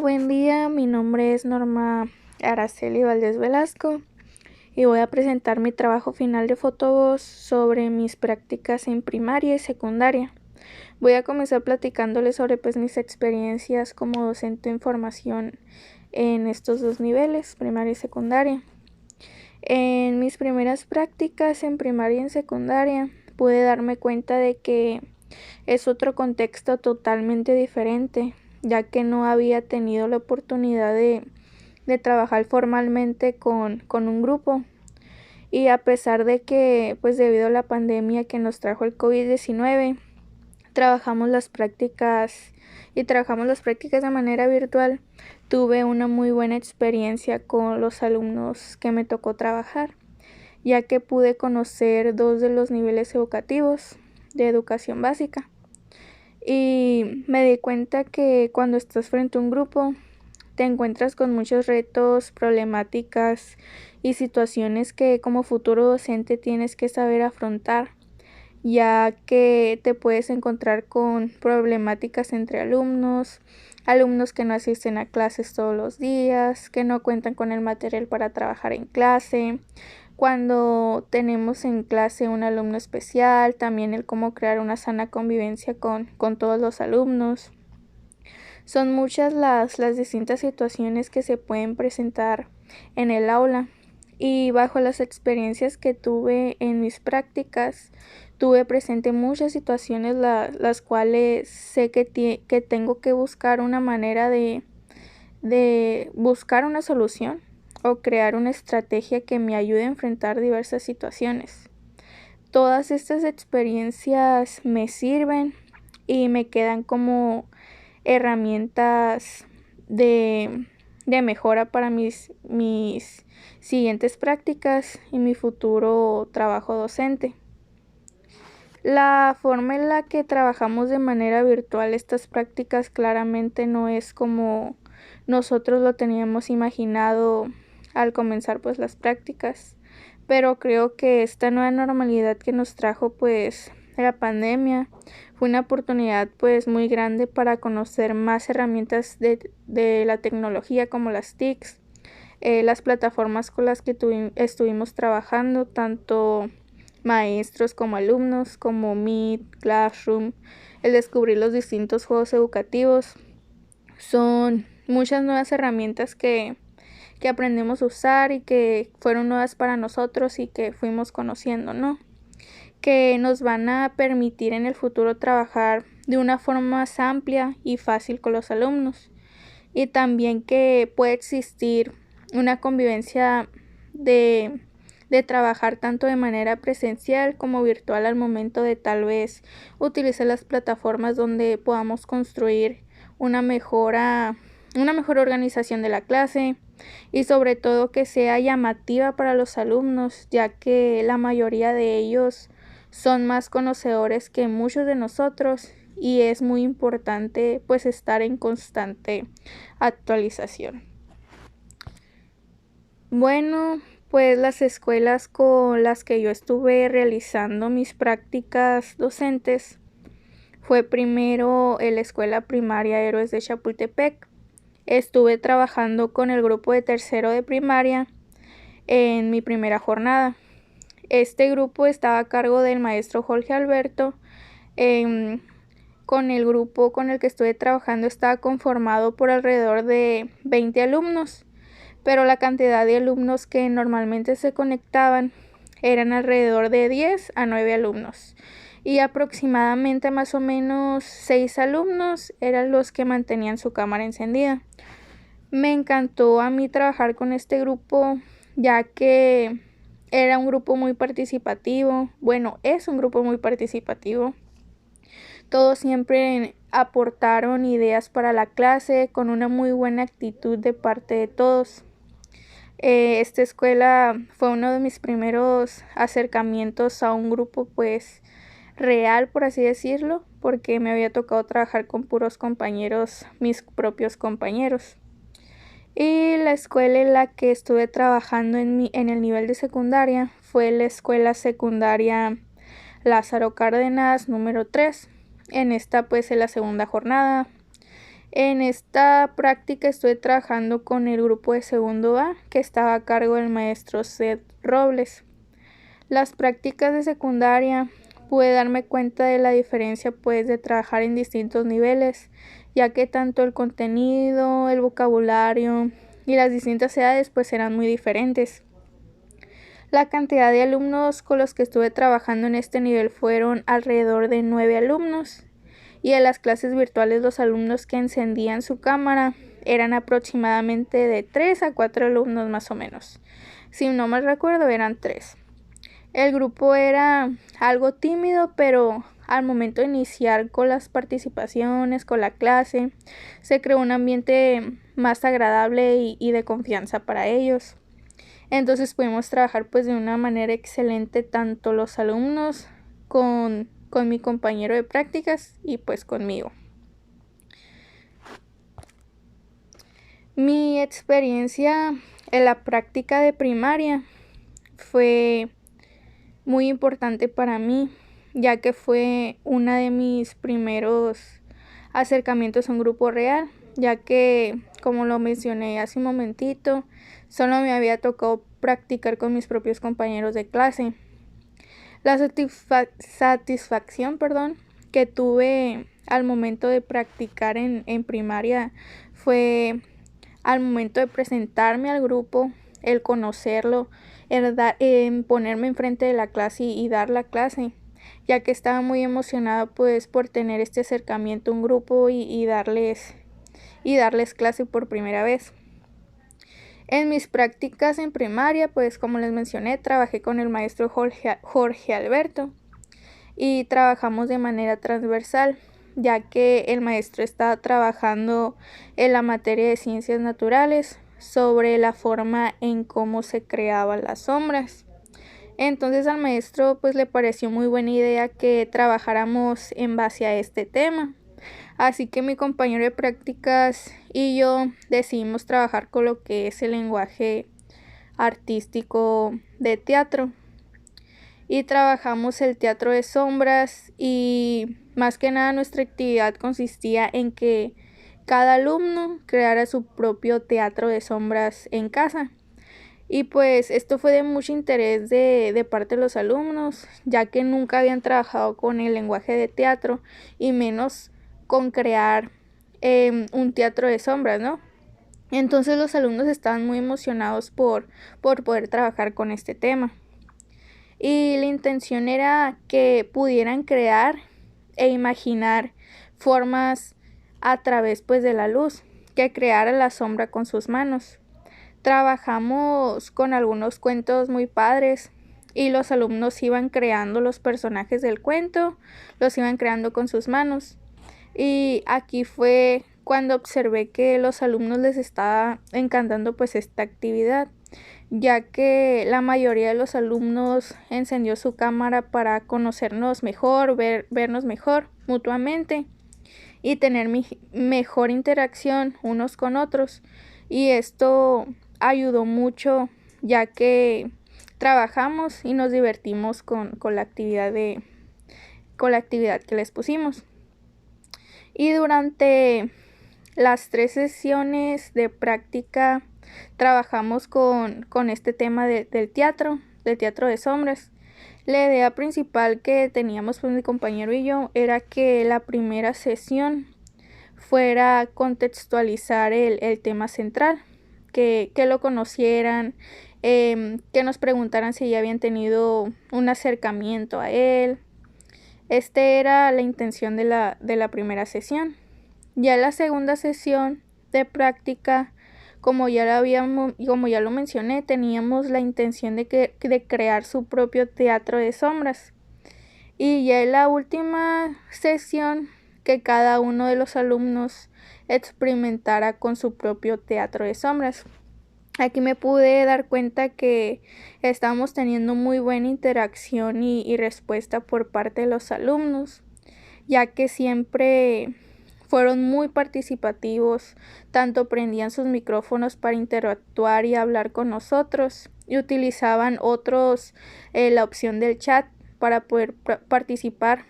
Buen día, mi nombre es Norma Araceli Valdés Velasco y voy a presentar mi trabajo final de fotovoz sobre mis prácticas en primaria y secundaria. Voy a comenzar platicándoles sobre mis experiencias como docente en formación en estos dos niveles, primaria y secundaria. En mis primeras prácticas en primaria y en secundaria pude darme cuenta de que es otro contexto totalmente diferente, ya que no había tenido la oportunidad de trabajar formalmente con un grupo. Y a pesar de que, debido a la pandemia que nos trajo el COVID-19, trabajamos las prácticas de manera virtual, tuve una muy buena experiencia con los alumnos que me tocó trabajar, ya que pude conocer dos de los niveles educativos de educación básica. Y me di cuenta que cuando estás frente a un grupo, te encuentras con muchos retos, problemáticas y situaciones que como futuro docente tienes que saber afrontar, ya que te puedes encontrar con problemáticas entre alumnos que no asisten a clases todos los días, que no cuentan con el material para trabajar en clase. Cuando tenemos en clase un alumno especial, también el cómo crear una sana convivencia con todos los alumnos. Son muchas las distintas situaciones que se pueden presentar en el aula, y bajo las experiencias que tuve en mis prácticas, tuve presente muchas situaciones las cuales sé que tengo que buscar una manera de buscar una solución o crear una estrategia que me ayude a enfrentar diversas situaciones. Todas estas experiencias me sirven y me quedan como herramientas de mejora para mis siguientes prácticas y mi futuro trabajo docente. La forma en la que trabajamos de manera virtual estas prácticas claramente no es como nosotros lo teníamos imaginado al comenzar las prácticas, pero creo que esta nueva normalidad que nos trajo la pandemia fue una oportunidad muy grande para conocer más herramientas de la tecnología, como las TICs, las plataformas con las que estuvimos trabajando, tanto maestros como alumnos, como Meet, Classroom, el descubrir los distintos juegos educativos. Son muchas nuevas herramientas que aprendemos a usar y que fueron nuevas para nosotros y que fuimos conociendo, ¿no? Que nos van a permitir en el futuro trabajar de una forma más amplia y fácil con los alumnos, y también que puede existir una convivencia de trabajar tanto de manera presencial como virtual al momento de tal vez utilizar las plataformas donde podamos construir una mejor organización de la clase, y sobre todo que sea llamativa para los alumnos, ya que la mayoría de ellos son más conocedores que muchos de nosotros y es muy importante estar en constante actualización. Bueno, las escuelas con las que yo estuve realizando mis prácticas docentes fue primero en la escuela primaria Héroes de Chapultepec. Estuve trabajando con el grupo de tercero de primaria en mi primera jornada. Este grupo estaba a cargo del maestro Jorge Alberto. Con el grupo con el que estuve trabajando estaba conformado por alrededor de 20 alumnos, pero la cantidad de alumnos que normalmente se conectaban eran alrededor de 10 a 9 alumnos, y aproximadamente más o menos 6 alumnos eran los que mantenían su cámara encendida. Me encantó a mí trabajar con este grupo, ya que era un grupo muy participativo. Bueno, es un grupo muy participativo. Todos siempre aportaron ideas para la clase con una muy buena actitud de parte de todos. Esta escuela fue uno de mis primeros acercamientos a un grupo real, por así decirlo, porque me había tocado trabajar con puros compañeros, mis propios compañeros. Y la escuela en la que estuve trabajando en el nivel de secundaria fue la escuela secundaria Lázaro Cárdenas número 3. En esta en la segunda jornada En esta práctica estuve trabajando con el grupo de segundo A, que estaba a cargo del maestro Seth Robles. Las prácticas de secundaria pude darme cuenta de la diferencia pues de trabajar en distintos niveles, ya que tanto el contenido, el vocabulario y las distintas edades pues eran muy diferentes. La cantidad de alumnos con los que estuve trabajando en este nivel fueron alrededor de 9 alumnos, y en las clases virtuales los alumnos que encendían su cámara eran aproximadamente de 3 a 4 alumnos más o menos. Si no mal recuerdo eran 3. El grupo era algo tímido, pero al momento de iniciar con las participaciones, con la clase, se creó un ambiente más agradable y de confianza para ellos. Entonces pudimos trabajar pues de una manera excelente tanto los alumnos con mi compañero de prácticas y pues conmigo. Mi experiencia en la práctica de primaria fue muy importante para mí, ya que fue una de mis primeros acercamientos a un grupo real, ya que, como lo mencioné hace un momentito, solo me había tocado practicar con mis propios compañeros de clase. La satisfacción que tuve al momento de practicar en primaria fue al momento de presentarme al grupo, el conocerlo, el ponerme enfrente de la clase y dar la clase, ya que estaba muy emocionada pues por tener este acercamiento a un grupo y darles clase por primera vez. En mis prácticas en primaria, pues como les mencioné, trabajé con el maestro Jorge Alberto y trabajamos de manera transversal, ya que el maestro estaba trabajando en la materia de ciencias naturales sobre la forma en cómo se creaban las sombras. Entonces al maestro pues le pareció muy buena idea que trabajáramos en base a este tema. Así que mi compañero de prácticas y yo decidimos trabajar con lo que es el lenguaje artístico de teatro. Y trabajamos el teatro de sombras, y más que nada nuestra actividad consistía en que cada alumno creara su propio teatro de sombras en casa. Y pues esto fue de mucho interés de parte de los alumnos, ya que nunca habían trabajado con el lenguaje de teatro y menos con crear un teatro de sombras, ¿no? Entonces los alumnos estaban muy emocionados por poder trabajar con este tema. Y la intención era que pudieran crear e imaginar formas a través pues de la luz, que creara la sombra con sus manos. Trabajamos con algunos cuentos muy padres y los alumnos iban creando los personajes del cuento, los iban creando con sus manos. Y aquí fue cuando observé que los alumnos les estaba encantando pues esta actividad, ya que la mayoría de los alumnos encendió su cámara para conocernos mejor, vernos mejor mutuamente y tener mejor interacción unos con otros. Y esto ayudó mucho, ya que trabajamos y nos divertimos con la actividad que les pusimos. Y durante las 3 sesiones de práctica trabajamos con este tema del teatro de sombras. La idea principal que teníamos pues mi compañero y yo era que la primera sesión fuera contextualizar el tema central, que lo conocieran, que nos preguntaran si ya habían tenido un acercamiento a él. Esta era la intención de la primera sesión. Ya la segunda sesión de práctica, como ya lo mencioné, teníamos la intención de crear su propio teatro de sombras. Y ya en la última sesión, que cada uno de los alumnos experimentara con su propio teatro de sombras. Aquí me pude dar cuenta que estábamos teniendo muy buena interacción y respuesta por parte de los alumnos, ya que siempre fueron muy participativos, tanto prendían sus micrófonos para interactuar y hablar con nosotros, y utilizaban otros la opción del chat para poder participar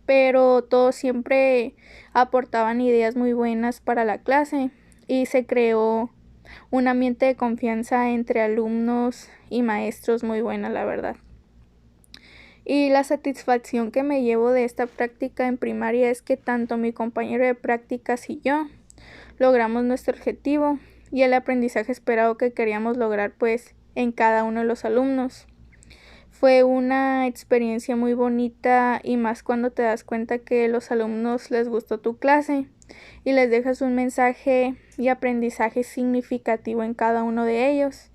pero todos siempre aportaban ideas muy buenas para la clase y se creó un ambiente de confianza entre alumnos y maestros muy buena, la verdad. Y la satisfacción que me llevo de esta práctica en primaria es que tanto mi compañero de prácticas y yo logramos nuestro objetivo y el aprendizaje esperado que queríamos lograr pues en cada uno de los alumnos. Fue una experiencia muy bonita y más cuando te das cuenta que a los alumnos les gustó tu clase y les dejas un mensaje y aprendizaje significativo en cada uno de ellos.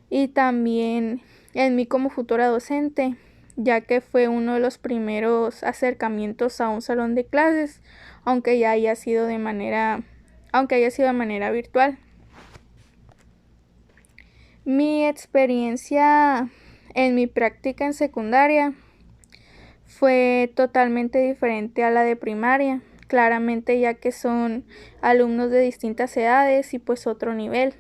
Y también en mí como futura docente, ya que fue uno de los primeros acercamientos a un salón de clases, aunque haya sido de manera virtual. Mi experiencia en mi práctica en secundaria fue totalmente diferente a la de primaria, claramente ya que son alumnos de distintas edades y pues otro nivel.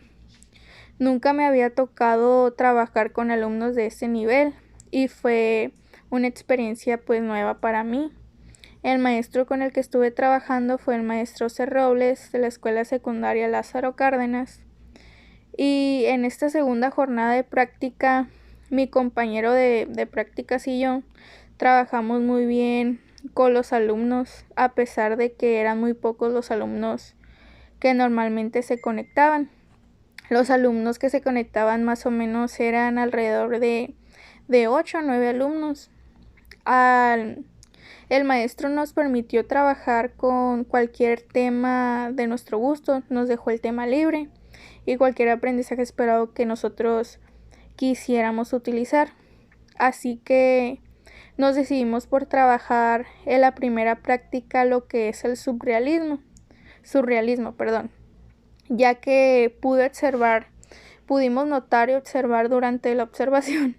Nunca me había tocado trabajar con alumnos de ese nivel y fue una experiencia pues nueva para mí. El maestro con el que estuve trabajando fue el maestro C. Robles de la escuela secundaria Lázaro Cárdenas. Y en esta segunda jornada de práctica, mi compañero de prácticas y yo trabajamos muy bien con los alumnos, a pesar de que eran muy pocos los alumnos que normalmente se conectaban. Los alumnos que se conectaban más o menos eran alrededor de 8 a 9 alumnos. El maestro nos permitió trabajar con cualquier tema de nuestro gusto, nos dejó el tema libre y cualquier aprendizaje esperado que nosotros quisiéramos utilizar. Así que nos decidimos por trabajar en la primera práctica lo que es el surrealismo, ya que pudimos notar y observar durante la observación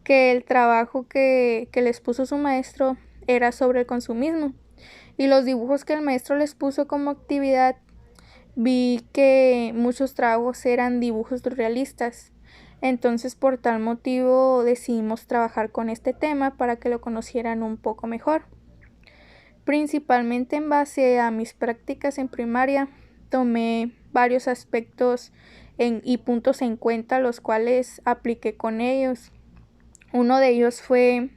que el trabajo que les puso su maestro era sobre el consumismo y los dibujos que el maestro les puso como actividad, vi que muchos trabajos eran dibujos surrealistas. Entonces por tal motivo decidimos trabajar con este tema para que lo conocieran un poco mejor. Principalmente en base a mis prácticas en primaria, tomé varios aspectos y puntos en cuenta, los cuales apliqué con ellos. Uno de ellos fue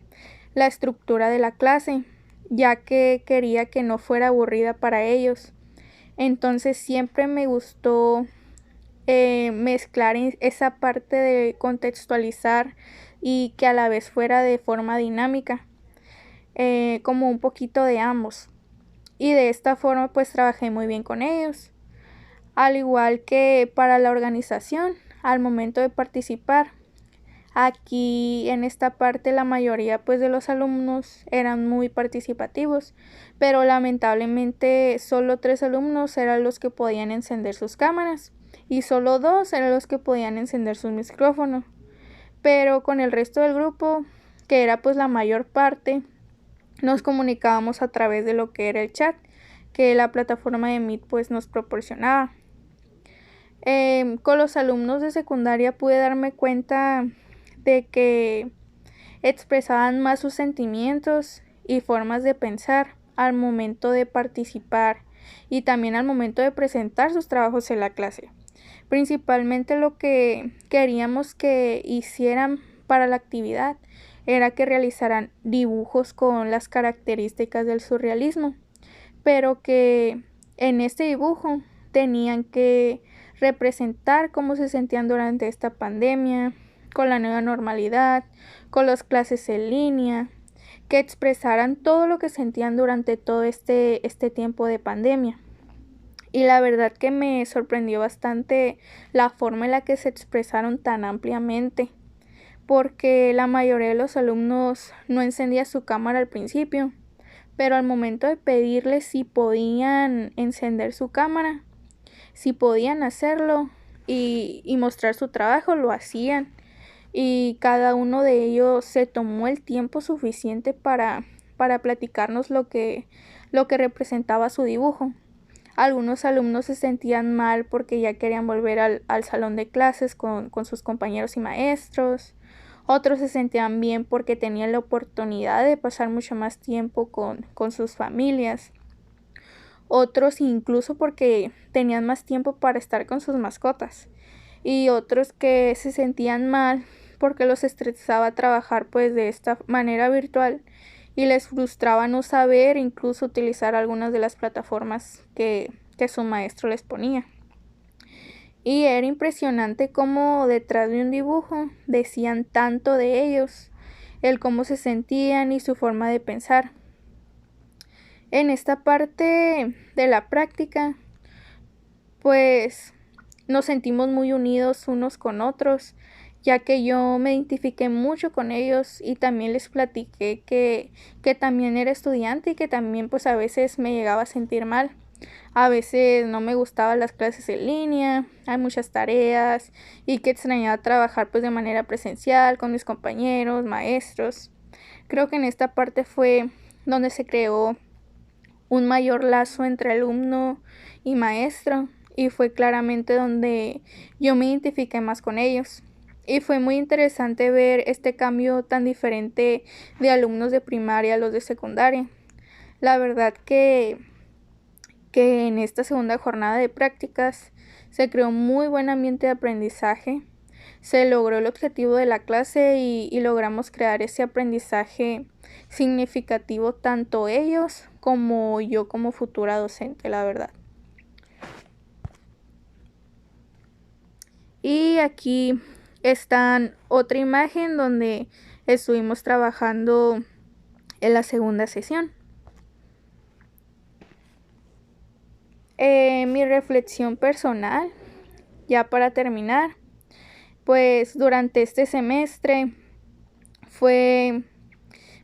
la estructura de la clase, ya que quería que no fuera aburrida para ellos. Entonces siempre me gustó mezclar esa parte de contextualizar y que a la vez fuera de forma dinámica, como un poquito de ambos. Y de esta forma pues trabajé muy bien con ellos. Al igual que para la organización, al momento de participar, aquí en esta parte la mayoría pues de los alumnos eran muy participativos, pero lamentablemente solo 3 alumnos eran los que podían encender sus cámaras y solo 2 eran los que podían encender sus micrófonos. Pero con el resto del grupo, que era pues la mayor parte, nos comunicábamos a través de lo que era el chat que la plataforma de Meet pues nos proporcionaba. Con los alumnos de secundaria pude darme cuenta de que expresaban más sus sentimientos y formas de pensar al momento de participar y también al momento de presentar sus trabajos en la clase. Principalmente lo que queríamos que hicieran para la actividad era que realizaran dibujos con las características del surrealismo, pero que en este dibujo tenían que representar cómo se sentían durante esta pandemia, con la nueva normalidad, con las clases en línea, que expresaran todo lo que sentían durante todo este tiempo de pandemia. Y la verdad que me sorprendió bastante la forma en la que se expresaron tan ampliamente, porque la mayoría de los alumnos no encendía su cámara al principio, pero al momento de pedirles si podían encender su cámara, si podían hacerlo y mostrar su trabajo, lo hacían. Y cada uno de ellos se tomó el tiempo suficiente para platicarnos lo que representaba su dibujo. Algunos alumnos se sentían mal porque ya querían volver al salón de clases con sus compañeros y maestros. Otros se sentían bien porque tenían la oportunidad de pasar mucho más tiempo con sus familias. Otros incluso porque tenían más tiempo para estar con sus mascotas. Y otros que se sentían mal porque los estresaba trabajar pues de esta manera virtual y les frustraba no saber incluso utilizar algunas de las plataformas que su maestro les ponía. Y era impresionante cómo detrás de un dibujo decían tanto de ellos, el cómo se sentían y su forma de pensar. En esta parte de la práctica, pues nos sentimos muy unidos unos con otros, ya que yo me identifiqué mucho con ellos y también les platiqué que también era estudiante y que también pues a veces me llegaba a sentir mal. A veces no me gustaban las clases en línea, hay muchas tareas y que extrañaba trabajar pues de manera presencial con mis compañeros, maestros. Creo que en esta parte fue donde se creó un mayor lazo entre alumno y maestro y fue claramente donde yo me identifiqué más con ellos. Y fue muy interesante ver este cambio tan diferente de alumnos de primaria a los de secundaria. La verdad que en esta segunda jornada de prácticas se creó muy buen ambiente de aprendizaje. Se logró el objetivo de la clase y logramos crear ese aprendizaje significativo tanto ellos como yo como futura docente, la verdad. Y aquí está otra imagen donde estuvimos trabajando en la segunda sesión. Mi reflexión personal, ya para terminar, pues durante este semestre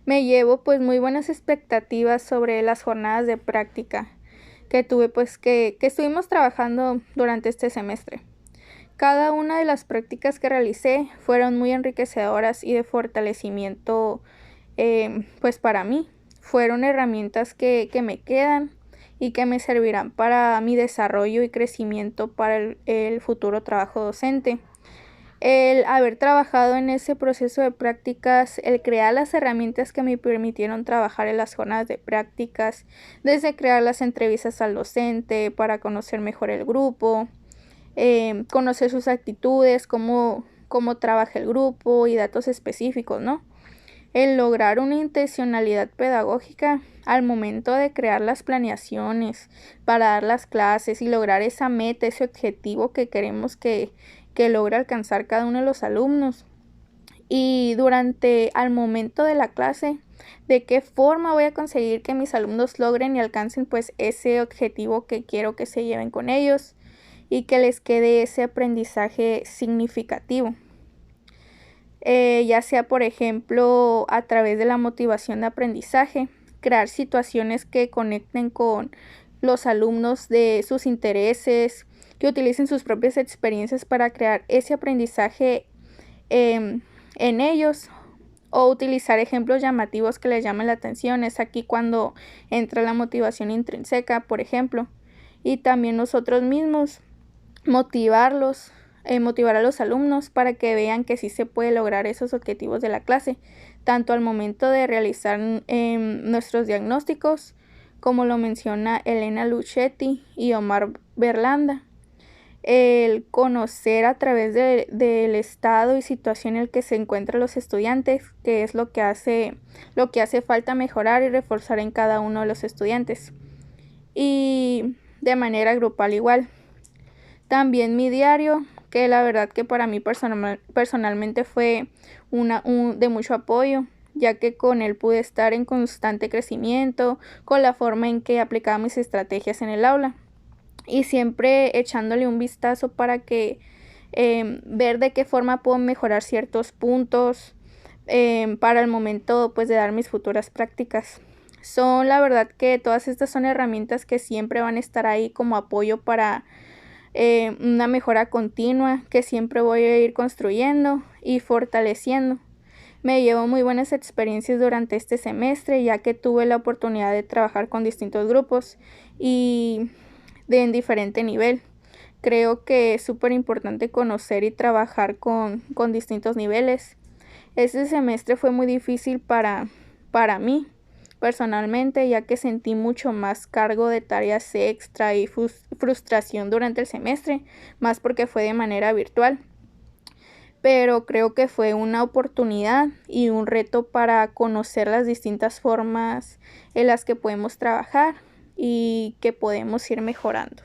me llevo pues muy buenas expectativas sobre las jornadas de práctica que tuve pues que estuvimos trabajando durante este semestre. Cada una de las prácticas que realicé fueron muy enriquecedoras y de fortalecimiento pues para mí. Fueron herramientas que me quedan y que me servirán para mi desarrollo y crecimiento para el futuro trabajo docente. El haber trabajado en ese proceso de prácticas, el crear las herramientas que me permitieron trabajar en las jornadas de prácticas, desde crear las entrevistas al docente para conocer mejor el grupo, conocer sus actitudes, cómo trabaja el grupo y datos específicos, ¿no? El lograr una intencionalidad pedagógica al momento de crear las planeaciones para dar las clases y lograr esa meta, ese objetivo que queremos que logre alcanzar cada uno de los alumnos. Y durante al momento de la clase, de qué forma voy a conseguir que mis alumnos logren y alcancen pues ese objetivo que quiero que se lleven con ellos y que les quede ese aprendizaje significativo. Ya sea por ejemplo a través de la motivación de aprendizaje, crear situaciones que conecten con los alumnos de sus intereses, que utilicen sus propias experiencias para crear ese aprendizaje en ellos, o utilizar ejemplos llamativos que les llamen la atención. Es aquí cuando entra la motivación intrínseca, por ejemplo, y también nosotros mismos motivar a los alumnos para que vean que sí se puede lograr esos objetivos de la clase, tanto al momento de realizar nuestros diagnósticos, como lo menciona Elena Luchetti y Omar Berlanda. El conocer a través del estado y situación en el que se encuentran los estudiantes, que es lo que hace falta mejorar y reforzar en cada uno de los estudiantes. Y de manera grupal igual. También mi diario, que la verdad que para mí personalmente fue de mucho apoyo, ya que con él pude estar en constante crecimiento, con la forma en que aplicaba mis estrategias en el aula y siempre echándole un vistazo para que ver de qué forma puedo mejorar ciertos puntos para el momento pues de dar mis futuras prácticas. Son la verdad que todas estas son herramientas que siempre van a estar ahí como apoyo para una mejora continua que siempre voy a ir construyendo y fortaleciendo. Me llevo muy buenas experiencias durante este semestre, ya que tuve la oportunidad de trabajar con distintos grupos y en diferente nivel. Creo que es súper importante conocer y trabajar con distintos niveles. Este semestre fue muy difícil para mí personalmente, ya que sentí mucho más cargo de tareas extra y frustración durante el semestre, más porque fue de manera virtual. Pero creo que fue una oportunidad y un reto para conocer las distintas formas en las que podemos trabajar y que podemos ir mejorando.